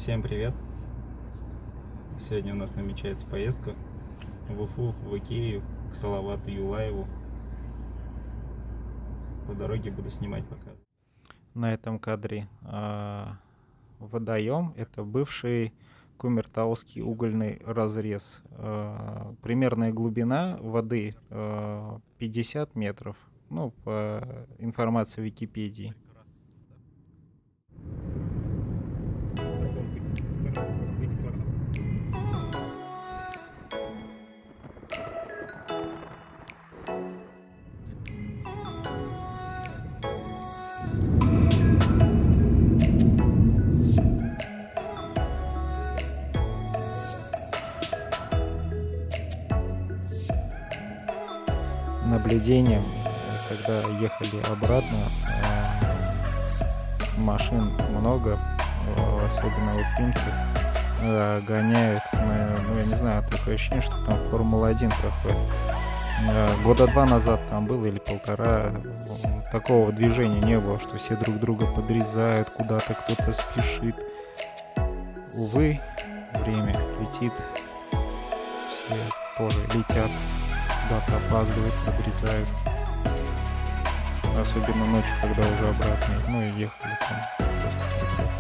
Всем привет! Сегодня у нас намечается поездка в Уфу, в Икею, к Салавату Юлаеву. По дороге буду снимать, показывать. На этом кадре водоем. Это бывший Кумертауский угольный разрез. Примерная глубина воды 50 метров. Ну, по информации Википедии. Наблюдением, когда ехали обратно, машин много, особенно вот немцы гоняют, ну я не знаю, такое ощущение, что там Формула-1 проходит. Года 2 назад там было или 1,5, такого движения не было, что все друг друга подрезают, куда-то кто-то спешит. Увы, время летит, все тоже летят, куда-то опаздывают, подрезают. Особенно ночью, когда уже обратно, ну и ехали там. Просто пипец.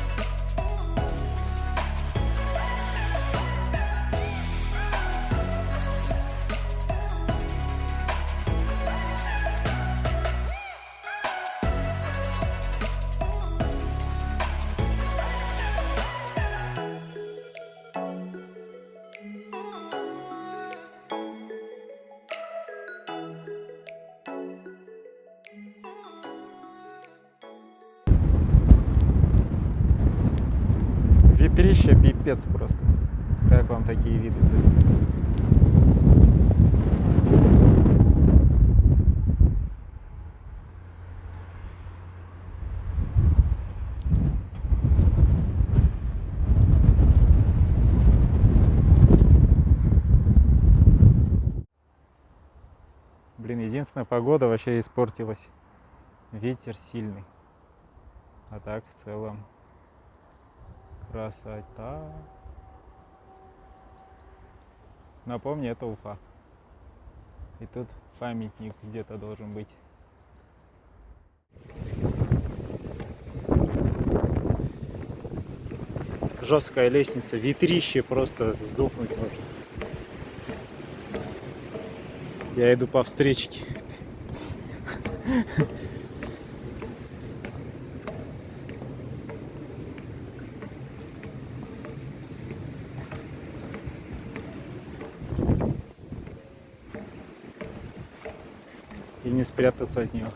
Ветрище пипец просто. Как вам такие виды? Блин, единственная погода вообще испортилась. Ветер сильный. А так в целом красота. Напомни, это Уфа. И тут памятник где-то должен быть. Жесткая лестница, ветрище просто сдохнуть можно. Я иду по встречке. И не спрятаться от него.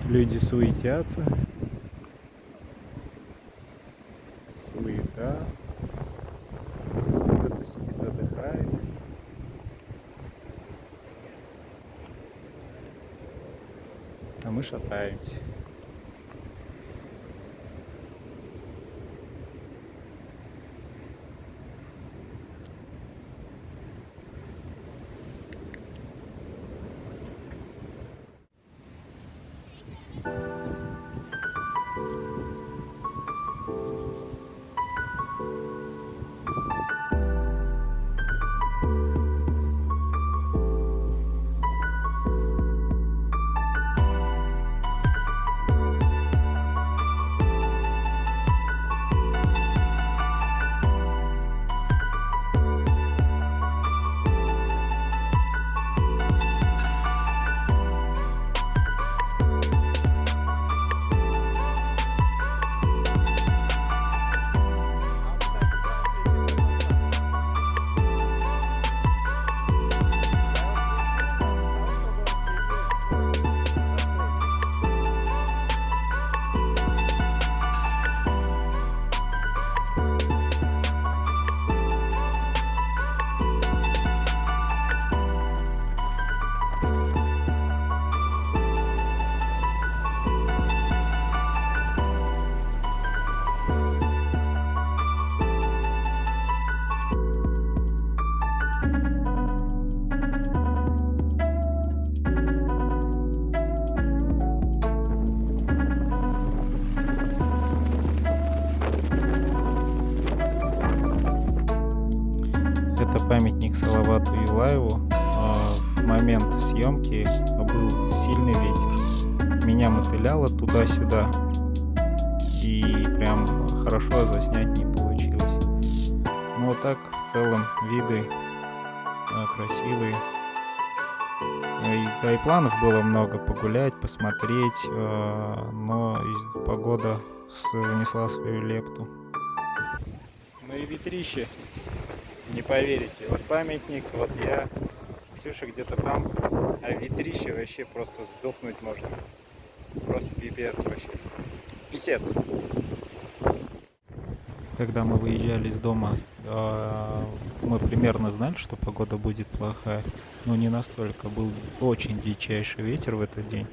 Люди суетятся. Суета. Кто-то сидит, отдыхает. А мы шатаемся. Это памятник Салавату Юлаеву. В момент съемки был сильный ветер. Меня мотыляло туда-сюда. И прям хорошо заснять не получилось. Но вот так в целом виды красивые. Да и планов было много погулять, посмотреть, но погода внесла свою лепту. Ну и ветрище, не поверите, вот памятник, вот я, Ксюша где-то там, а ветрище вообще просто сдохнуть можно. Просто пипец вообще. Писец. Когда мы выезжали из дома, мы примерно знали, что погода будет плохая, но не настолько. Был очень дичайший ветер в этот день.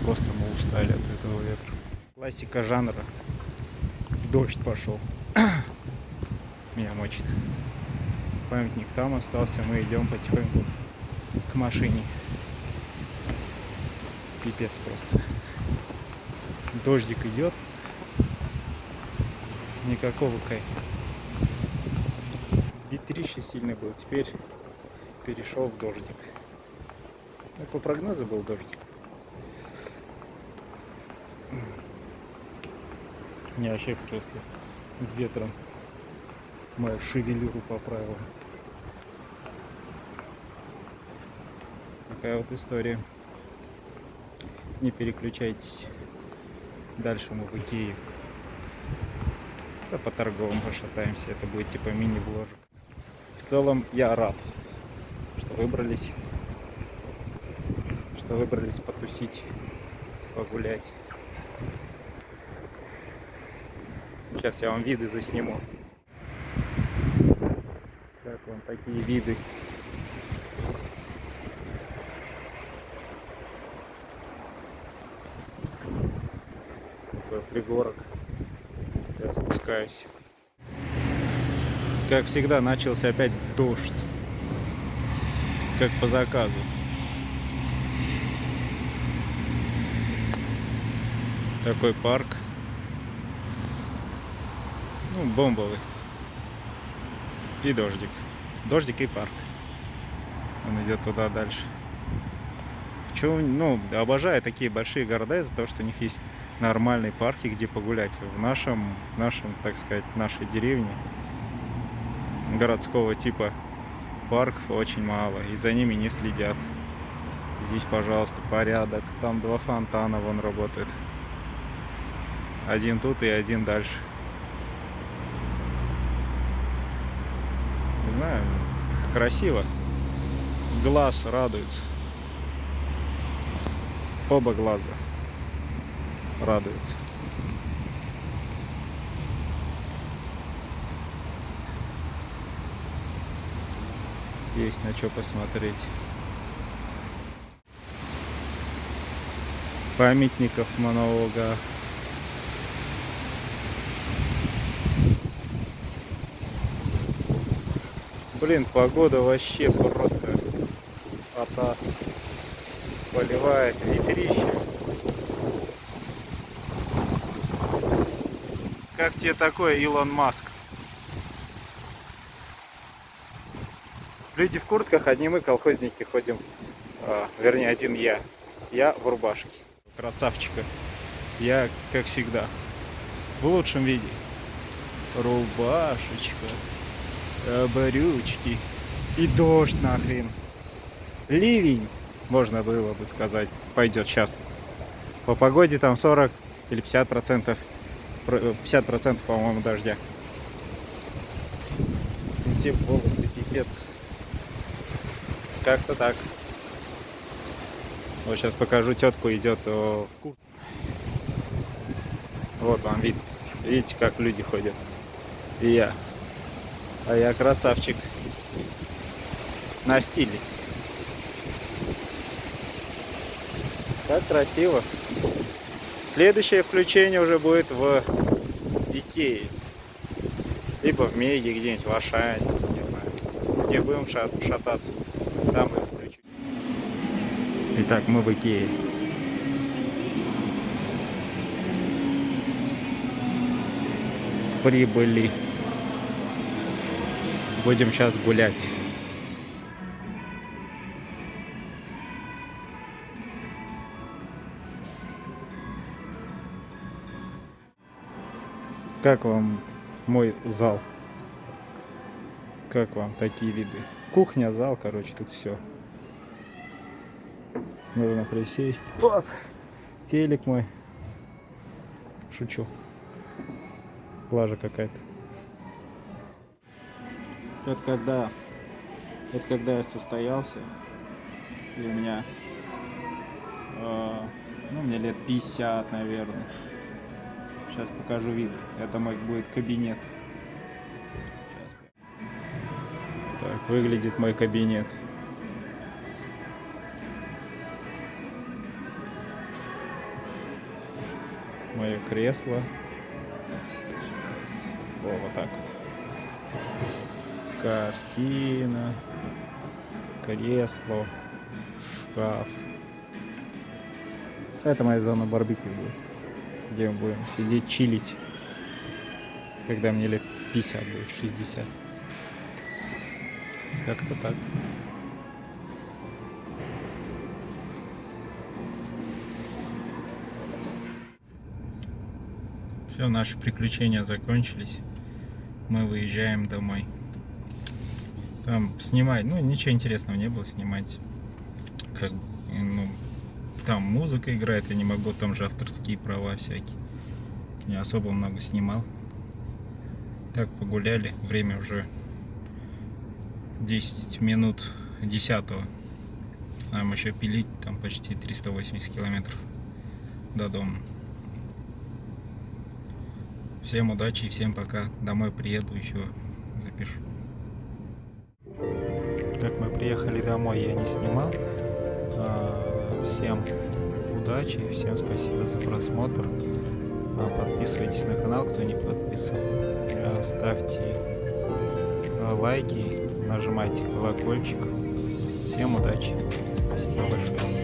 Просто мы устали от этого ветра. Классика жанра. Дождь пошел. Меня мочит. Памятник там остался, мы идем потихоньку к машине. Пипец просто. Дождик идет. Никакого кайфа. Ветрище сильный был, теперь перешел в дождик. Ну, по прогнозу был дождик. Мне вообще просто ветром мою шевелюру поправила. Такая вот история. Не переключайтесь. Дальше мы в Икею. Да по торговым пошатаемся. Это будет типа мини-вложек. В целом я рад, что выбрались потусить, погулять. Сейчас я вам виды засниму. Как вам такие виды? Такой пригорок. Я спускаюсь. Как всегда, начался опять дождь. Как по заказу. Такой парк. Ну, бомбовый. И дождик. Дождик и парк. Он идет туда дальше. Почему, обожаю такие большие города из-за того, что у них есть нормальные парки, где погулять. В нашем, так сказать, нашей деревне городского типа парков очень мало, и за ними не следят. Здесь, пожалуйста, порядок. Там 2 фонтана вон работают. Один тут и один дальше. Не знаю, красиво. Глаз радуется. Оба глаза радуются. Есть на что посмотреть. Памятников много. Блин, погода вообще просто атас. Поливает ветрище. Как тебе такое, Илон Маск? Люди в куртках, одни мы, колхозники, ходим. Вернее, один я. Я в рубашке. Красавчика. Я, как всегда, в лучшем виде. Рубашечка. Брючки. И дождь нахрен. Ливень, можно было бы сказать, пойдет сейчас. По погоде там 40 или 50%. 50%, по-моему, дождя. Все волосы, пипец. Как-то так. Вот сейчас покажу, тетку идет в куртке. Вот вам вид. Видите, как люди ходят. И я. А я красавчик. На стиле. Так красиво. Следующее включение уже будет в Икее. Либо в Меге где-нибудь, в Ашане, не знаю. Где будем шататься. Там и включу. Итак, мы в Икее. Прибыли. Будем сейчас гулять. Как вам мой зал? Как вам такие виды? Кухня, зал, короче, тут все. Нужно присесть. Вот. Телек мой. Шучу. Плажа какая-то. Вот когда я состоялся, и у меня, мне лет 50, наверное. Сейчас покажу виды. Это мой будет кабинет. Сейчас. Так выглядит мой кабинет. Мое кресло. О, вот так вот. Картина, кресло, шкаф. Это моя зона барбекю будет, где мы будем сидеть, чилить, когда мне лет 50 будет, 60. Как-то так. Все, наши приключения закончились. Мы выезжаем домой. Там снимать, ничего интересного не было снимать. Там музыка играет, я не могу, там же авторские права всякие. Не особо много снимал. Так погуляли, время уже 10 минут 10-го. Нам еще пилить, там почти 380 километров до дома. Всем удачи и всем пока. Домой приеду, еще запишу. Как мы приехали домой, я не снимал. Всем удачи, всем спасибо за просмотр. Подписывайтесь на канал, кто не подписан. Ставьте лайки, нажимайте колокольчик. Всем удачи. Спасибо большое.